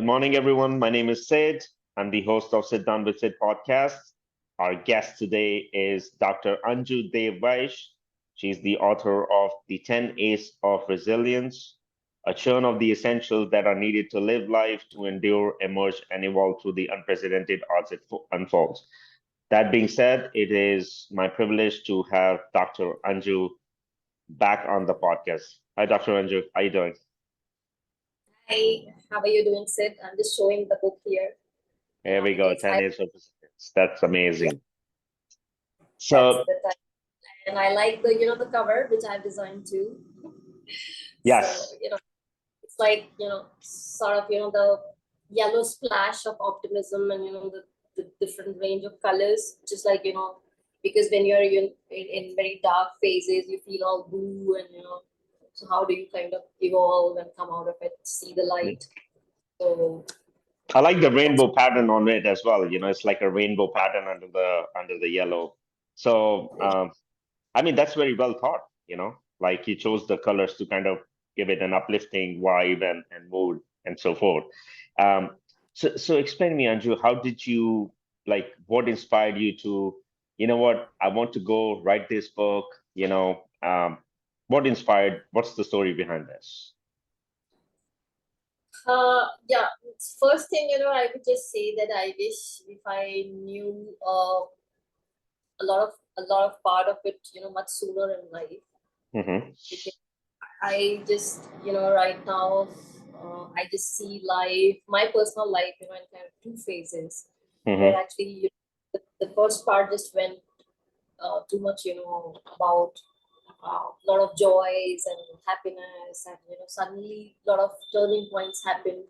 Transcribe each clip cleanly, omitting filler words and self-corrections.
Good morning, everyone. My name is Sid. I'm the host of Sid Podcast. Our guest today is Dr. Anju Dave Vaish. She's the author of the 10 A's of Resilience, a churn of the essentials that are needed to live life, to endure, emerge, and evolve through the unprecedented odds it unfolds. That being said, it is my privilege to have Dr. Anju back on the podcast. Hi, Dr. Anju. How are you doing? Hi, how are you doing, Sid? I'm just showing the book here. Here we go, Because 10 A's of Resilience. That's yeah, amazing. that's So, the time. And I like the cover, which I've designed too. So, yes. it's like, sort of, the yellow splash of optimism and, the different range of colors, just like, because when you're in very dark phases, you feel all blue and, so how do you kind of evolve and come out of it, see the light? So I like the that's rainbow pattern on it as well. It's like a rainbow pattern under the yellow. So, I mean, that's very well thought. Like you chose the colors to kind of give it an uplifting vibe and mood and so forth. So explain to me, Anju, how did you what inspired you to, what, I want to go write this book, what's the story behind this? Yeah, first thing, I would just say that I wish if I knew a lot of part of it, much sooner in life. Mm-hmm. Because I just, right now, I just see life, my personal life, in kind of two phases, where Mm-hmm. actually the first part just went too much, about a lot of joys and happiness, and suddenly a lot of turning points happen.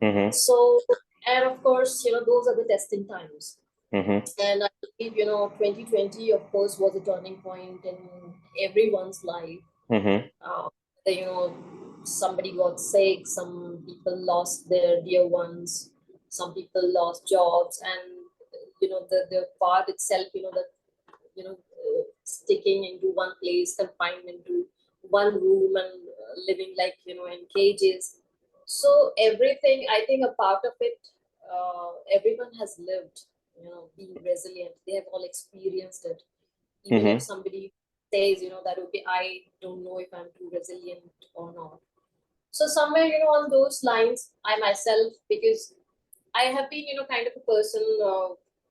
Mm-hmm. So, and of course, those are the testing times. Mm-hmm. And I believe, 2020, of course, was a turning point in everyone's life. Mm-hmm. Uh, Somebody got sick, some people lost their dear ones, some people lost jobs, and, the part itself, that, sticking into one place, confined into one room, and living like, in cages. So everything, I think a part of it, everyone has lived, being resilient. They have all experienced it. Even if Mm-hmm. somebody says, that, okay, I don't know if I'm too resilient or not. So somewhere, on those lines, I myself, because I have been, kind of a person,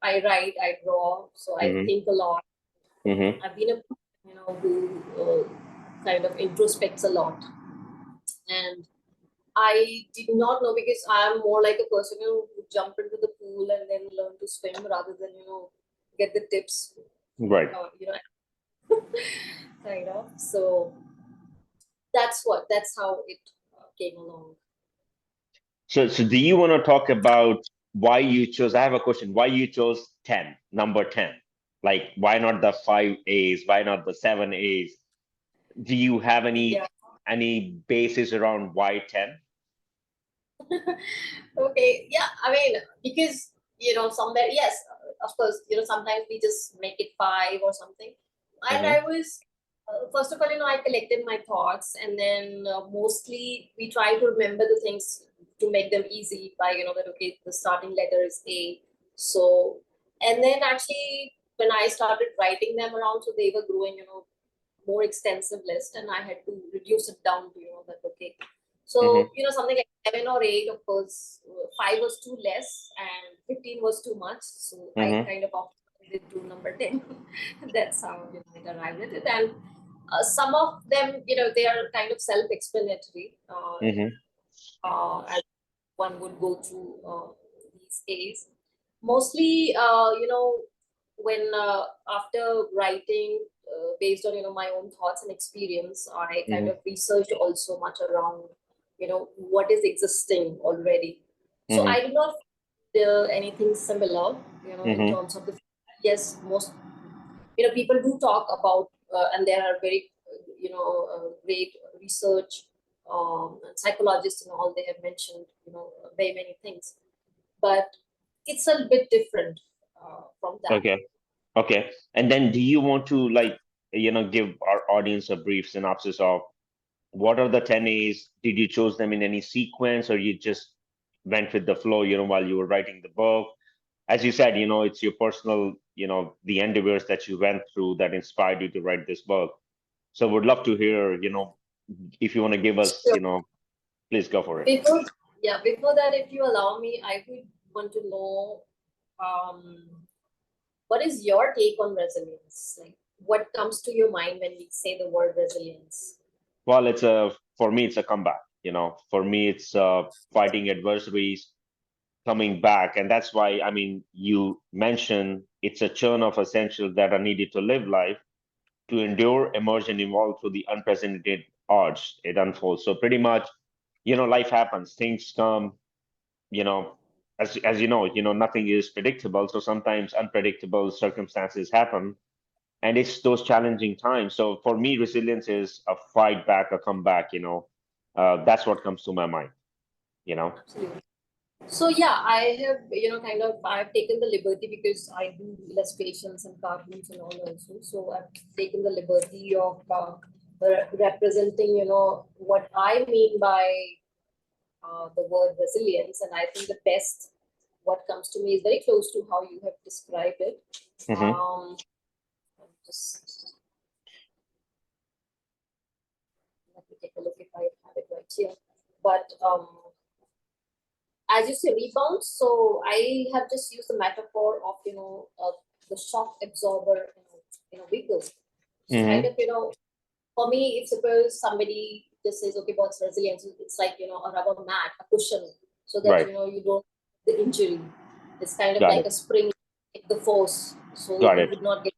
I write, I draw, so I Mm-hmm. think a lot. Mm-hmm. I've been a, who kind of introspects a lot. And I did not know, because I'm more like a person, who jump into the pool and then learn to swim rather than, get the tips, Right. you know, kind of. So that's how it came along. So do you want to talk about why you chose? I have a question. Why you chose 10, number 10? Like, why not the 5 A's? Why not the 7 A's? Do you have Yeah. any basis around why 10? Okay. Yeah. I mean, because, somewhere, yes, of course, sometimes we just make it five or something. And Mm-hmm. I was, first of all, I collected my thoughts, and then mostly we try to remember the things to make them easy by, that, okay, the starting letter is A. So, and then actually, when I started writing them around, so they were growing, more extensive list, and I had to reduce it down to, that, okay. So, Mm-hmm. something like 7 or 8, of course, five was too less and 15 was too much. So I Mm-hmm. kind of opted to number 10. That's how, it arrived at it. And some of them, they are kind of self-explanatory, Mm-hmm. as one would go through these days. Mostly, when after writing, based on, my own thoughts and experience, I kind Mm-hmm. of researched also much around, what is existing already. So Mm-hmm. I did not feel anything similar, in Mm-hmm. terms of the, yes, most, people do talk about, and there are very, great research, psychologists and all, they have mentioned, very many things, but it's a bit different from that. Okay. Okay. And then do you want to give our audience a brief synopsis of what are the 10 A's? Did you choose them in any sequence, or you just went with the flow, while you were writing the book. As you said, it's your personal, the endeavors that you went through that inspired you to write this book. So would love to hear, if you want to give us, Sure. please go for it. Before that, if you allow me, I would want to know, um, what is your take on resilience? Like, what comes to your mind when we say the word resilience? Well, for me, it's a comeback. For me, it's fighting adversaries, coming back. And that's why, I mean, you mentioned it's a churn of essentials that are needed to live life, to endure, emerge, and evolve through the unprecedented odds it unfolds. So pretty much, life happens, things come, you know, as nothing is predictable. So sometimes unpredictable circumstances happen, and it's those challenging times. So for me, resilience is a fight back, a comeback. That's what comes to my mind. Absolutely. So yeah, I have kind of I've taken the liberty because I do illustrations and cartoons and all also. So I've taken the liberty of representing what I mean by the word resilience, and I think the best what comes to me is very close to how you have described it. Mm-hmm. Just let me take a look if I have it right here. But as you say, rebound. So I have just used the metaphor of the shock absorber in a vehicle. So kind Mm-hmm. of for me, if suppose somebody just says, okay, what's resilience? It's like a rubber mat, a cushion, so that Right. you don't the injury. It's kind of Got like it. a spring, the force, so Got you it. would not get.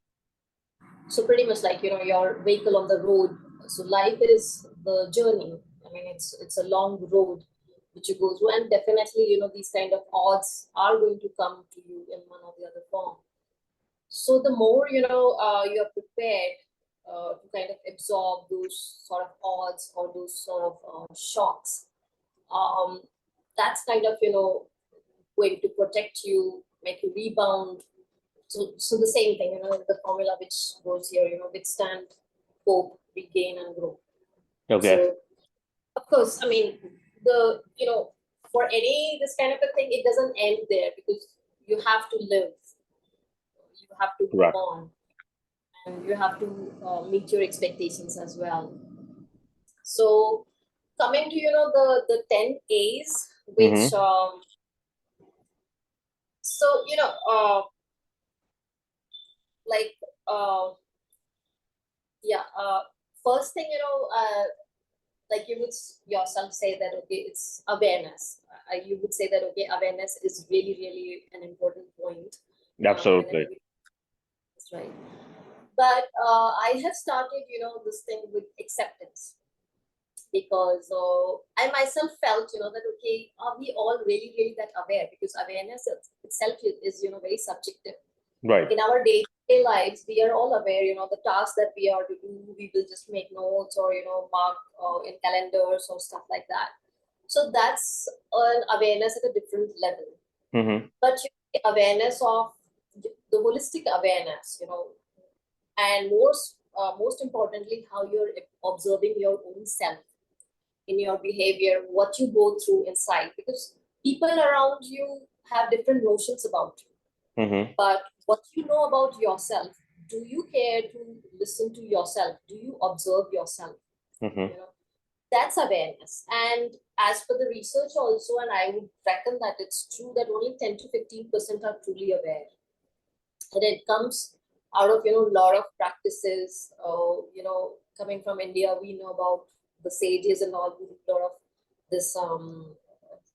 So pretty much like your vehicle on the road. So life is the journey. I mean, it's a long road which you go through, and definitely these kind of odds are going to come to you in one or the other form. So the more you're prepared to kind of absorb those sort of odds or those sort of shocks, um, that's kind of going to protect you, make you rebound. So the same thing, the formula which goes here, withstand, hope, regain, and grow. Okay. So of course, I mean for any this kind of a thing, it doesn't end there because you have to live, you have to move Correct. on, and you have to meet your expectations as well. So coming to the 10 A's, which Mm-hmm. so like uh, yeah first thing like you would yourself say that okay, it's awareness. You would say that okay, awareness is really really an important point whenever Absolutely. we right. But I have started this thing with acceptance, because I myself felt that okay, are we all really really that aware? Because awareness itself is very subjective. Right. In our day-to-day lives, we are all aware, the tasks that we are to do, we will just make notes or, mark in calendars or stuff like that. So that's an awareness at a different level. Mm-hmm. But awareness of the holistic awareness, and most importantly, how you're observing your own self in your behavior, what you go through inside, because people around you have different notions about you, Mm-hmm. but what you know about yourself, do you care to listen to yourself? Do you observe yourself? Mm-hmm. You know, that's awareness. And as per the research also, and I would reckon that it's true that only 10 to 15% are truly aware. And it comes out of, a lot of practices, coming from India, we know about the sages and all, who do a lot of this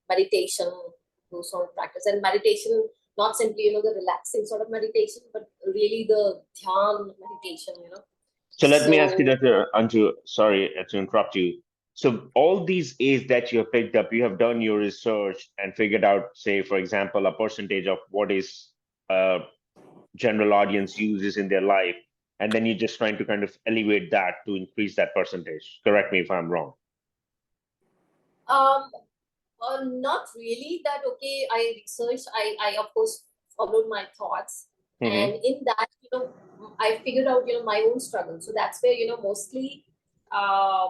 meditation, those sort of practice. And meditation, not simply the relaxing sort of meditation, but really the dhyan meditation. So let me ask you, So Dr. Anju, sorry to interrupt you. So all these A's that you have picked up, you have done your research and figured out, say, for example, a percentage of what is general audience uses in their life, and then you're just trying to kind of elevate that to increase that percentage. Correct me if I'm wrong. um, not really that okay. I researched. I of course followed my thoughts, Mm-hmm. and in that I figured out my own struggle. So that's where mostly uh,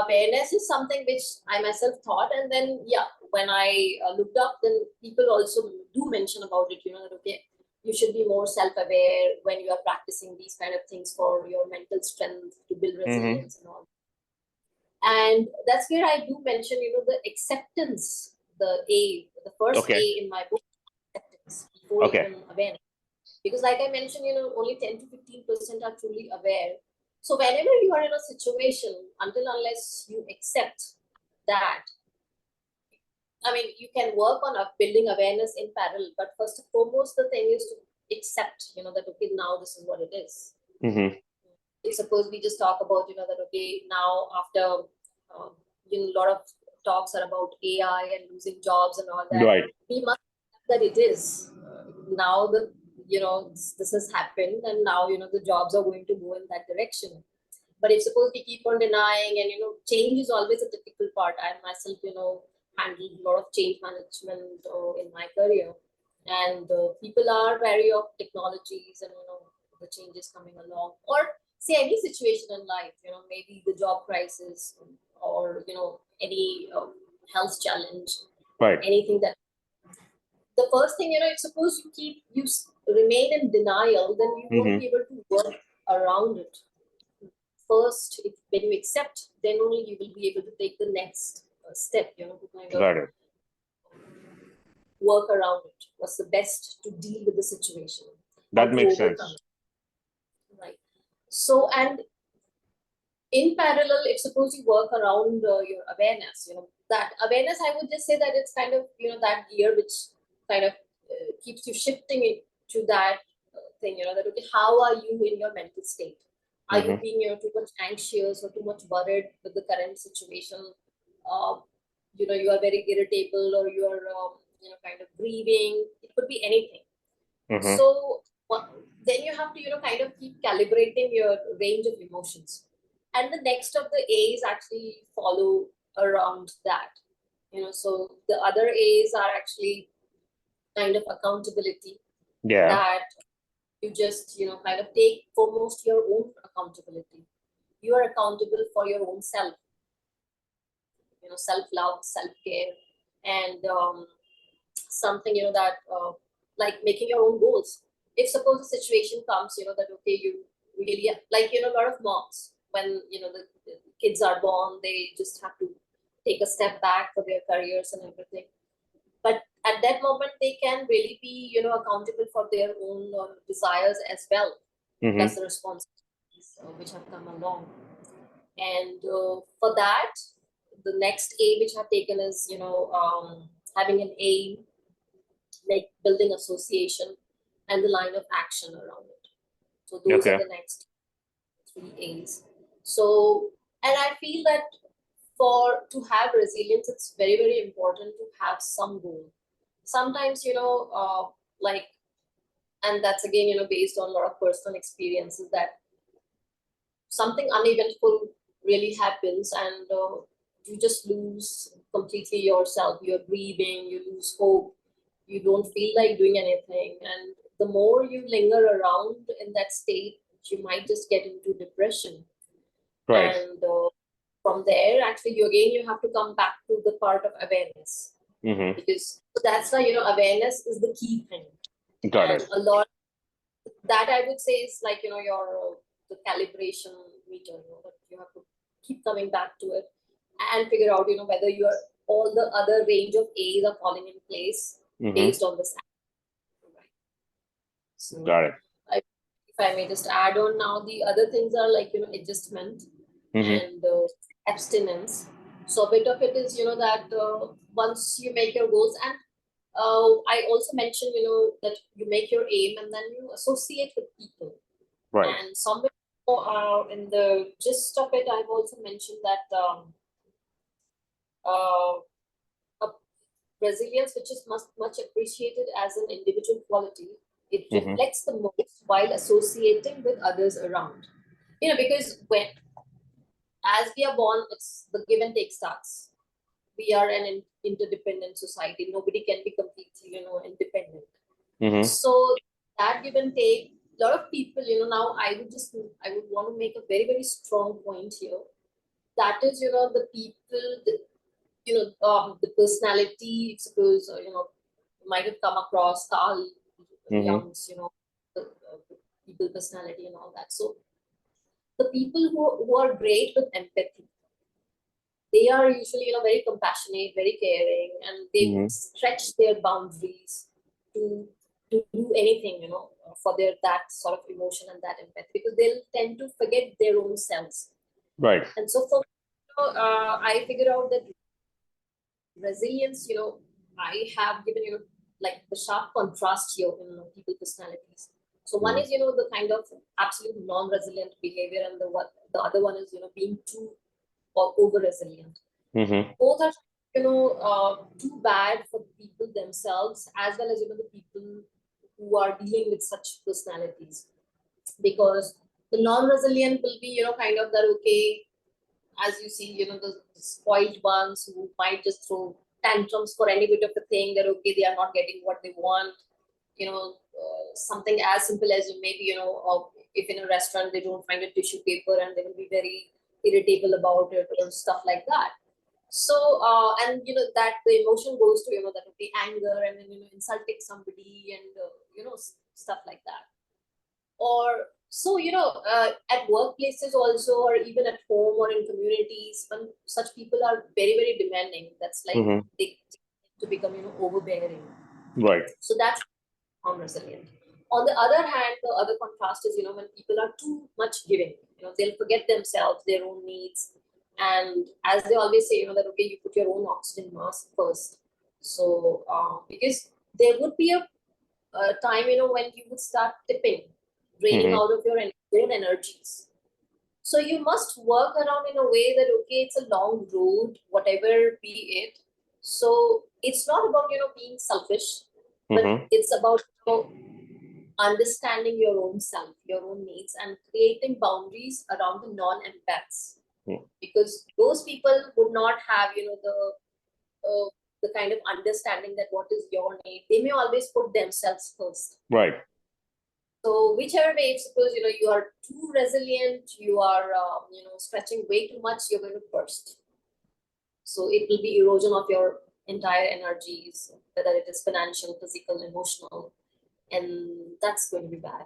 awareness is something which I myself thought, and then yeah, when I looked up, then people also do mention about it, that, okay, you should be more self-aware when you are practicing these kind of things for your mental strength to build resilience and all. And that's where I do mention, the acceptance, the first A in my book, acceptance, before even awareness. Because like I mentioned, only 10 to 15% are truly aware. So whenever you are in a situation, unless you accept that, I mean, you can work on building awareness in parallel, but first and foremost, the thing is to accept, that, okay, now this is what it is. Suppose we just talk about, that, okay, now after, a lot of talks are about AI and losing jobs and all that. Right. We must accept that it is. Now this has happened, and now, the jobs are going to go in that direction. But if suppose we keep on denying, and, change is always a difficult part. I myself, handled a lot of change management in my career. And people are wary of technologies and, the changes coming along. Or say any situation in life, maybe the job crisis or, any health challenge, right, anything that the first thing, if suppose you remain in denial, then you won't be able to work around it. First, when you accept, then only you will be able to take the next step, to kind of work around it. What's the best to deal with the situation? That makes sense. Right. So, and in parallel, if suppose you work around your awareness, that awareness, I would just say that it's kind of, that gear which kind of keeps you shifting it to that thing, that, okay, how are you in your mental state? Are you being, too much anxious or too much worried with the current situation? You are very irritable, or you are, kind of grieving. It could be anything. So then you have to, kind of keep calibrating your range of emotions. And the next of the A's actually follow around that. So the other A's are actually kind of accountability. Yeah. That you just, kind of take foremost your own accountability. You are accountable for your own self. Self-love, self-care, and something, that like making your own goals. If suppose a situation comes, that, okay, you really, like, a lot of moms, when, the kids are born, they just have to take a step back for their careers and everything. But at that moment, they can really be, accountable for their own desires as well. That's the responsibilities which have come along. And for that, the next A which I've taken is, having an aim, like building association and the line of action around it. So those are the next 3 A's. So, and I feel that to have resilience, it's very, very important to have some goal. Sometimes, like, and that's again, based on a lot of personal experiences, that something uneventful really happens, and you just lose completely yourself. You're grieving, you lose hope, you don't feel like doing anything. And the more you linger around in that state, you might just get into depression. Right. And from there, actually, you have to come back to the part of awareness. Because that's why, awareness is the key thing. Got it. A lot that I would say is like, your the calibration meter, that you have to keep coming back to it and figure out, whether all the other range of A's are falling in place based on this. Right. So, got it. If I may just add on now, the other things are like, adjustment and abstinence. So a bit of it is, that once you make your goals, and I also mentioned, that you make your aim and then you associate with people. Right. And somewhere in the gist of it, I've also mentioned that resilience, which is much appreciated as an individual quality, it reflects the most while associating with others around. Because as we are born, it's the give and take starts. We are an interdependent society. Nobody can be completely, independent. So that give and take, a lot of people, now I would want to make a very, very strong point here. That is, the people, the personality, suppose, you might have come across Carl Jung's, the people personality and all that. So the people who are great with empathy, they are usually, very compassionate, very caring, and they would stretch their boundaries to do anything, for that sort of emotion and that empathy, because they'll tend to forget their own selves. Right. And so for I figured out that resilience, I have given, like the sharp contrast here in people personalities. So one is, the kind of absolute non-resilient behavior, and the other one is, being too or over-resilient. Both are, too bad for people themselves, as well as, the people who are dealing with such personalities. Because the non-resilient will be, kind of that, okay, as you see, the spoiled ones who might just throw tantrums for any bit of a thing, that okay, they are not getting what they want. Something as simple as maybe, if in a restaurant they don't find a tissue paper, and they will be very irritable about it or stuff like that. So, and that the emotion goes to, that okay, anger, and then, insulting somebody, and, stuff like that. Or so, at workplaces also, or even at home or in communities, when such people are very, very demanding, that's like they to become, overbearing. Right. So that's non-resilient. On the other hand, the other contrast is, when people are too much giving, they'll forget themselves, their own needs. And as they always say, that, okay, you put your own oxygen mask first. So, because there would be a time, when you would start tipping, draining out of your own energies. So you must work around in a way that, okay, it's a long road, whatever be it. So it's not about, being selfish, but it's about, understanding your own self, your own needs, and creating boundaries around the non-empaths. Because those people would not have, the kind of understanding that what is your need. They may always put themselves first. Right. So whichever way, suppose, you are too resilient, you are, stretching way too much, you're going to burst. So it will be erosion of your entire energies, whether it is financial, physical, emotional, and that's going to be bad.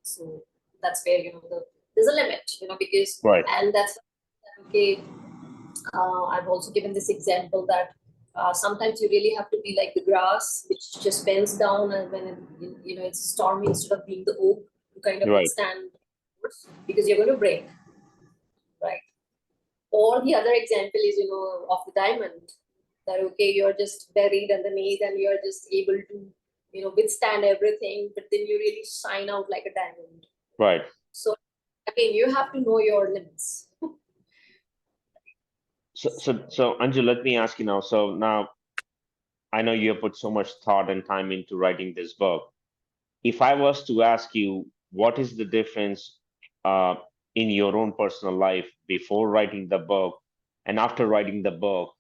So that's where, there's a limit, because, and that's, okay, I've also given this example that sometimes you really have to be like the grass, which just bends down, and when it's stormy, instead of being the oak, you kind of withstand, because you're going to break, right? Or the other example is, of the diamond, that okay, you're just buried underneath, and you're just able to, withstand everything, but then you really shine out like a diamond. Right. So again, you have to know your limits. So Anju, let me ask you now. So now, I know you have put so much thought and time into writing this book. If I was to ask you, what is the difference in your own personal life before writing the book and after writing the book,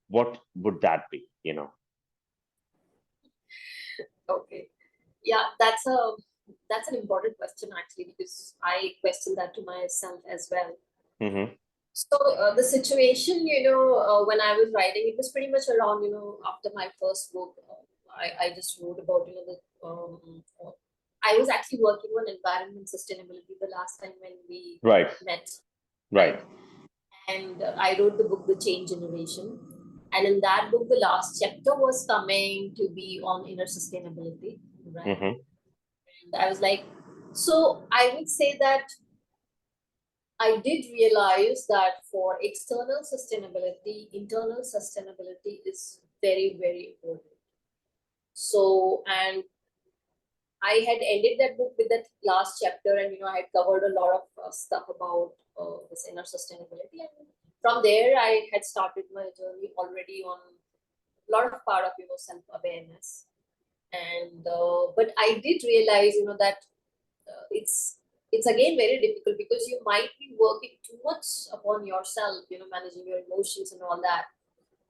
what would that be? Okay, yeah, that's an important question, actually, because I question that to myself as well. So the situation, when I was writing, it was pretty much around, after my first book. I just wrote about, I was actually working on environment sustainability the last time when we met. Right. And I wrote the book, The Change Generation. And in that book, the last chapter was coming to be on inner sustainability. Right. And I was like, so I would say that I did realize that for external sustainability, internal sustainability is very, very important. So, and I had ended that book with that last chapter, and I had covered a lot of stuff about this inner sustainability, and from there I had started my journey already on a lot of part of self-awareness, and but I did realize that it's again very difficult, because you might be working too much upon yourself, managing your emotions and all that.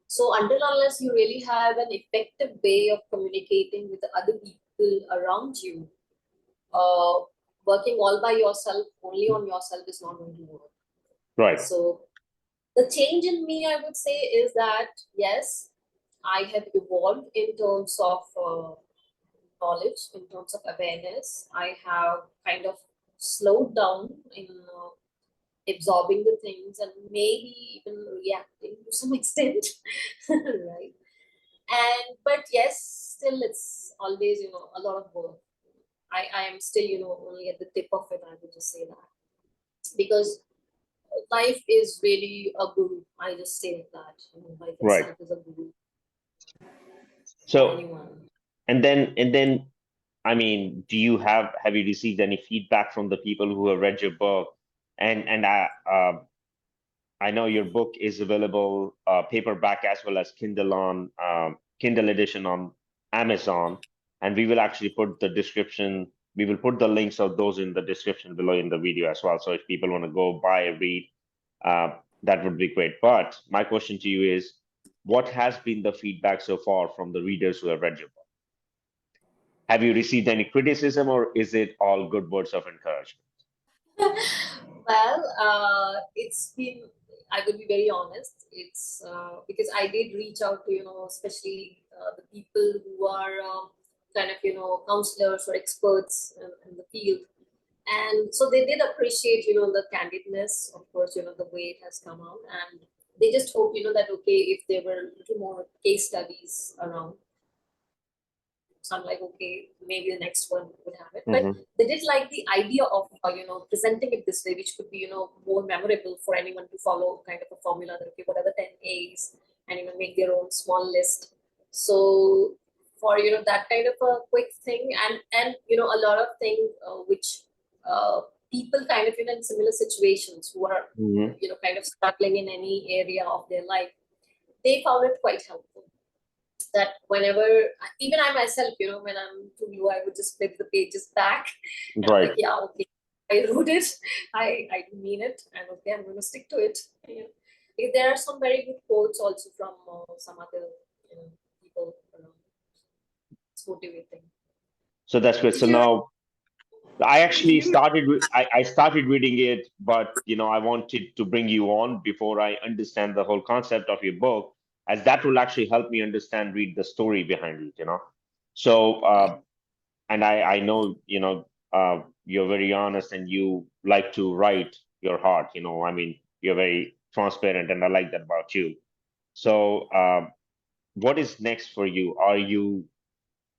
So until unless you really have an effective way of communicating with the other people around you, working all by yourself, only on yourself, is not going to work. Right. So The change in me, I would say, is that yes, I have evolved in terms of knowledge, in terms of awareness. I have kind of slowed down in absorbing the things and maybe even reacting to some extent, right? And but yes, still it's always a lot of work. I am still only at the tip of it. I would just say that because life is really a guru. I just say that life Right. itself is a guru for So, anyone. and then, I mean, have you received any feedback from the people who have read your book? And I know your book is available paperback as well as Kindle on Kindle edition on Amazon, and we will actually put the description. We will put the links of those in the description below in the video as well. So if people want to go buy, read, that would be great. But my question to you is, what has been the feedback so far from the readers who have read your book? Have you received any criticism, or is it all good words of encouragement? Well, it's been, I would be very honest, it's because I did reach out to, especially the people who are kind of, counselors or experts in the field. And so they did appreciate, the candidness, of course, the way it has come out. And they just hope, that, okay, if there were a little more case studies around. So I'm like, okay, maybe the next one would have it. But Hmm. they did like the idea of, presenting it this way, which could be, more memorable for anyone to follow kind of a formula that, okay, what are the 10 A's and, make their own small list. So for, that kind of a quick thing and, a lot of things which people kind of, in similar situations who are, Hmm. kind of struggling in any area of their life, they found it quite helpful that whenever, even I myself, when I'm too new, I would just flip the pages back and I'm like, Right. yeah, okay, I wrote it, I mean it, and okay, I'm going to stick to it. There are some very good quotes also from some other people. It's motivating. So that's good. Did So you? now I Did actually you? started. I started reading it, but I wanted to bring you on before I understand the whole concept of your book, as that will actually help me understand, read the story behind it. So and I know you're very honest and you like to write your heart. I mean, you're very transparent, and I like that about you. So what is next for you?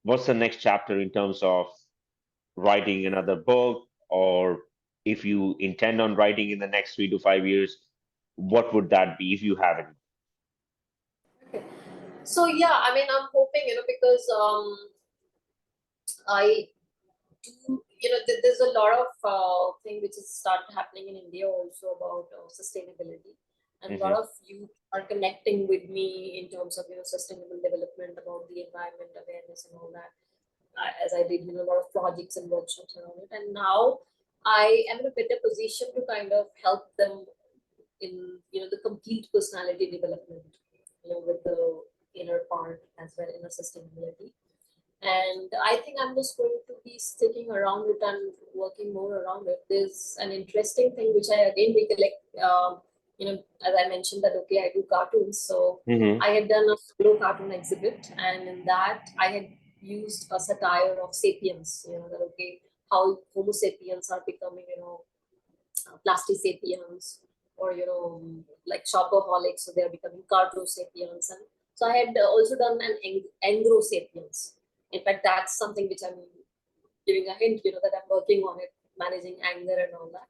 What's the next chapter in terms of writing another book, or if you intend on writing in the next 3 to 5 years, what would that be if you have any? Okay. So yeah, I mean, I'm hoping because I do, there's a lot of thing which has started happening in India also about sustainability, and a lot Hmm. of youth are connecting with me in terms of sustainable development, about the environment awareness and all that. As I did a lot of projects and workshops around it, and now I am in a better position to kind of help them in the complete personality development, with the inner part as well, inner sustainability. And I think I'm just going to be sticking around it and working more around it. There's an interesting thing which I again recollect. As I mentioned that okay, I do cartoons, so Hmm. I had done a solo cartoon exhibit, and in that I had used a satire of sapiens. That okay, how Homo sapiens are becoming, plastic sapiens, or like shopaholics, so they are becoming carto sapiens, and so I had also done an angro sapiens. In fact, that's something which I'm giving a hint, that I'm working on it, managing anger and all that.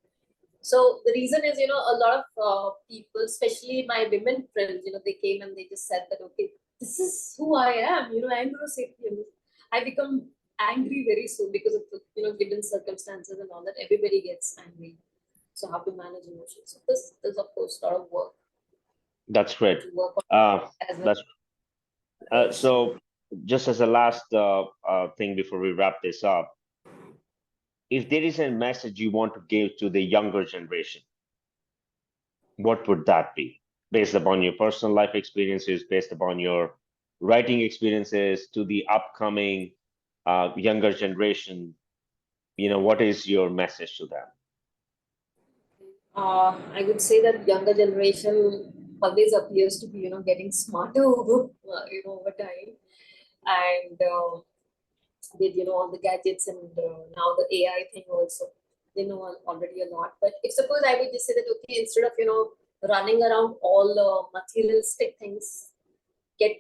So the reason is, a lot of people, especially my women friends, they came and they just said that, okay, this is who I am, angro sapiens. I become angry very soon because of the, given circumstances and all that. Everybody gets angry. So how to manage emotions. So this is of course a lot of work That's great. to work on Uh, as well. that's so. Just as a last thing before we wrap this up, if there is a message you want to give to the younger generation, what would that be? Based upon your personal life experiences, based upon your writing experiences, to the upcoming younger generation, what is your message to them? I would say that younger generation always appears to be, getting smarter over, over time, and with all the gadgets and now the AI thing also, they know already a lot. But if suppose I would just say that okay, instead of running around all materialistic things, get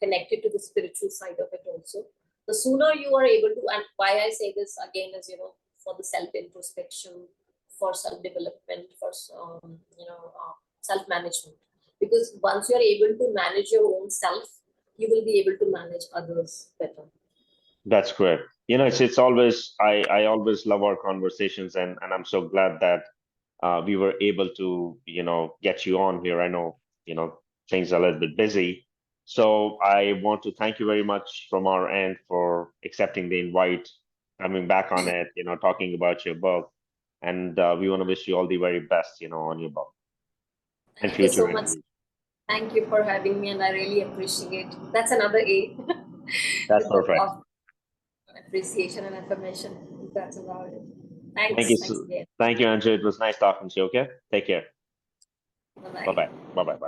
connected to the spiritual side of it also. The sooner you are able to, and why I say this again is for the self introspection, for self development, for self management. Because once you are able to manage your own self, you will be able to manage others better. That's great. It's always I always love our conversations, and I'm so glad that we were able to get you on here. I know things are a little bit busy, so I want to thank you very much from our end for accepting the invite, coming back on it, talking about your book, and we want to wish you all the very best, on your book and Thank you future so much. interviews. Thank you for having me, and I really appreciate. That's another A. That's The book perfect. of appreciation and affirmation. That's about it. Thank you. Thanks again. Thank you, Anju. It was nice talking to you. Okay, take care. Bye bye. Bye bye. Bye bye.